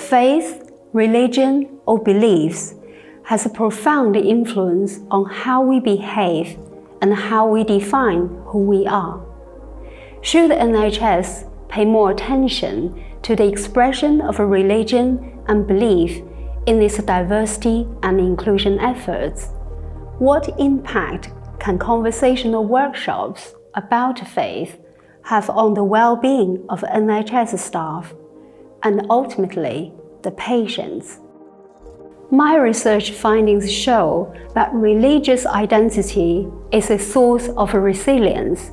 faith, religion, or beliefs has a profound influence on how we behave and how we define who we are. Should the NHS pay more attention to the expression of a religion and belief in its diversity and inclusion efforts? What impact can conversational workshops about faith have on the well-being of NHS staff and ultimately the patients? My research findings show that religious identity is a source of resilience,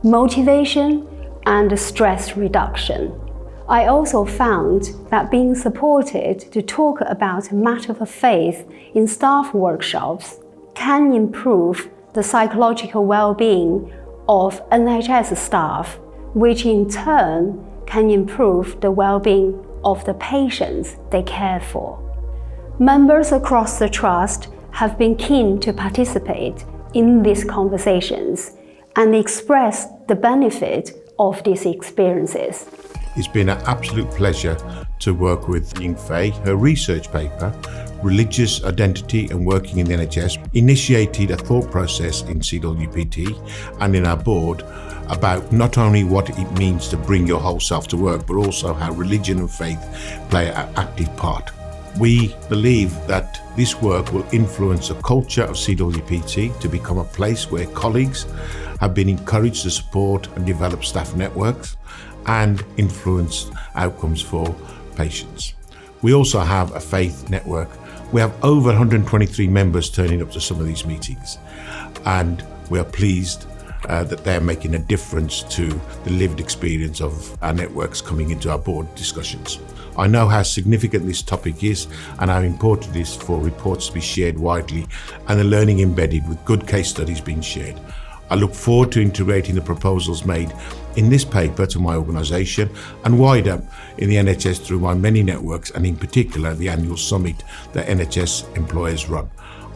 motivation, and stress reduction. I also found that being supported to talk about matters of faith in staff workshops can improve the psychological well-being of NHS staff, which in turn can improve the well-being of the patients they care for. Members across the Trust have been keen to participate in these conversations and express the benefit of these experiences. It's been an absolute pleasure to work with Ying Fei. Her research paper, Religious Identity and Working in the NHS, initiated a thought process in CWPT and in our board about not only what it means to bring your whole self to work, but also how religion and faith play an active part. We believe that this work will influence a culture of CWPT to become a place where colleagues have been encouraged to support and develop staff networks and influence outcomes for patients. We also have a faith network. We have over 123 members turning up to some of these meetings, and we are pleased that they're making a difference to the lived experience of our networks coming into our board discussions. I know how significant this topic is and how important it is for reports to be shared widely and the learning embedded with good case studies being shared. I look forward to integrating the proposals made in this paper to my organisation and wider in the NHS through my many networks, and in particular the annual summit that NHS employers run.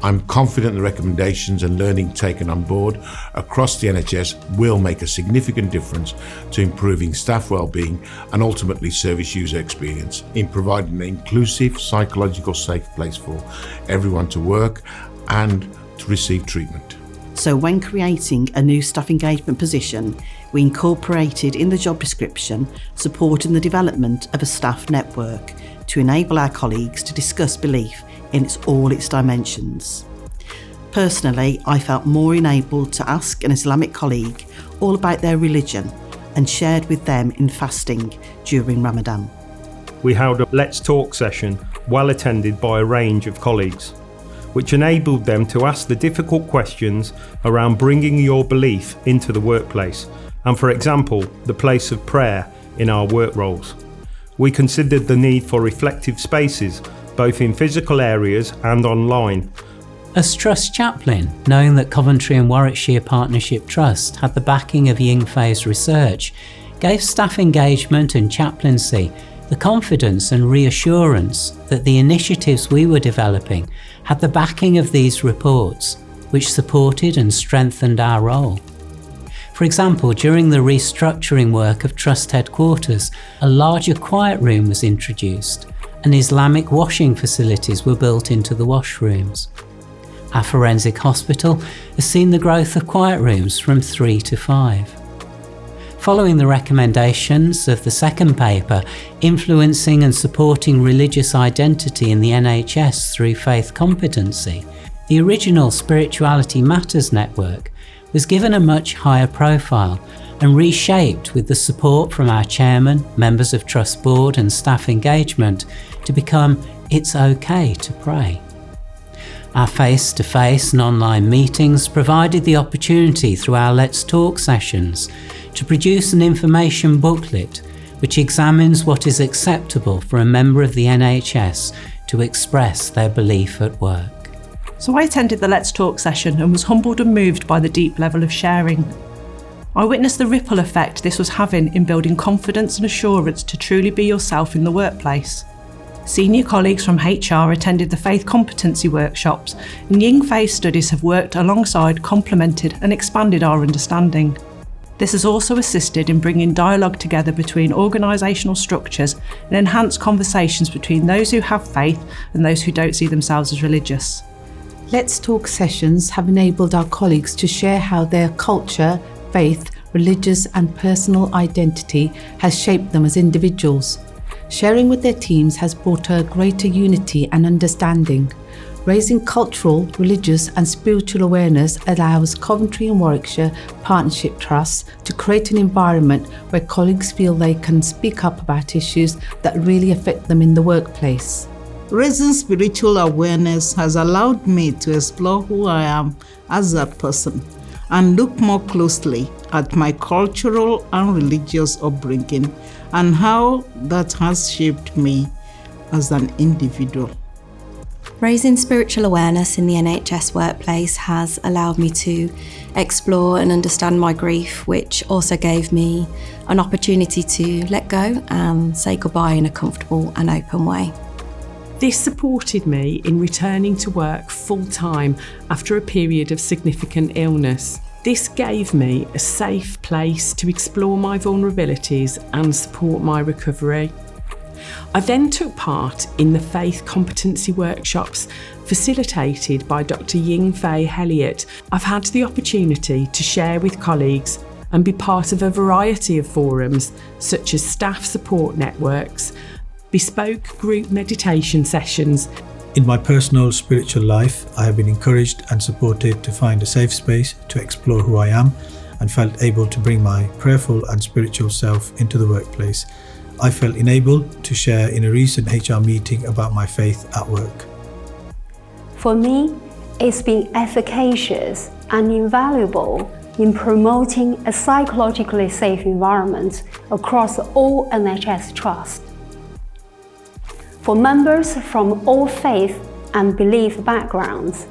I'm confident the recommendations and learning taken on board across the NHS will make a significant difference to improving staff well-being and ultimately service user experience in providing an inclusive, psychological safe place for everyone to work and to receive treatment. So when creating a new staff engagement position, we incorporated in the job description supporting the development of a staff network to enable our colleagues to discuss belief in all its dimensions. Personally, I felt more enabled to ask an Islamic colleague all about their religion and shared with them in fasting during Ramadan. We held a Let's Talk session, well attended by a range of colleagues, which enabled them to ask the difficult questions around bringing your belief into the workplace and, for example, the place of prayer in our work roles. We considered the need for reflective spaces, both in physical areas and online. As Trust Chaplain, knowing that Coventry and Warwickshire Partnership Trust had the backing of Ying Fei's research, gave staff engagement and chaplaincy the confidence and reassurance that the initiatives we were developing had the backing of these reports, which supported and strengthened our role. For example, during the restructuring work of Trust headquarters, a larger quiet room was introduced and Islamic washing facilities were built into the washrooms. Our forensic hospital has seen the growth of quiet rooms from 3 to 5. Following the recommendations of the second paper, Influencing and Supporting Religious Identity in the NHS Through Faith Competency, the original Spirituality Matters network was given a much higher profile and reshaped with the support from our chairman, members of Trust Board and staff engagement to become It's OK to Pray. Our face-to-face and online meetings provided the opportunity through our Let's Talk sessions to produce an information booklet which examines what is acceptable for a member of the NHS to express their belief at work. So I attended the Let's Talk session and was humbled and moved by the deep level of sharing. I witnessed the ripple effect this was having in building confidence and assurance to truly be yourself in the workplace. Senior colleagues from HR attended the faith competency workshops, and Ying Fei's studies have worked alongside, complemented and expanded our understanding. This has also assisted in bringing dialogue together between organisational structures and enhanced conversations between those who have faith and those who don't see themselves as religious. Let's Talk sessions have enabled our colleagues to share how their culture, faith, religious and personal identity has shaped them as individuals. Sharing with their teams has brought a greater unity and understanding. Raising cultural, religious and spiritual awareness allows Coventry and Warwickshire Partnership Trusts to create an environment where colleagues feel they can speak up about issues that really affect them in the workplace. Raising spiritual awareness has allowed me to explore who I am as a person and look more closely at my cultural and religious upbringing and how that has shaped me as an individual. Raising spiritual awareness in the NHS workplace has allowed me to explore and understand my grief, which also gave me an opportunity to let go and say goodbye in a comfortable and open way. This supported me in returning to work full-time after a period of significant illness. This gave me a safe place to explore my vulnerabilities and support my recovery. I then took part in the faith competency workshops facilitated by Dr. Ying-Fei Elliott. I've had the opportunity to share with colleagues and be part of a variety of forums such as staff support networks, bespoke group meditation sessions. In my personal spiritual life, I have been encouraged and supported to find a safe space to explore who I am and felt able to bring my prayerful and spiritual self into the workplace. I felt enabled to share in a recent HR meeting about my faith at work. For me, it's been efficacious and invaluable in promoting a psychologically safe environment across all NHS trusts. For members from all faith and belief backgrounds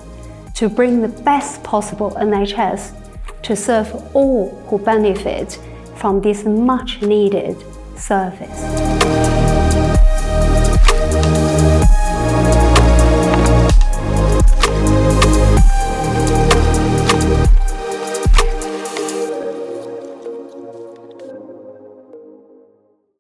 to bring the best possible NHS to serve all who benefit from this much needed service.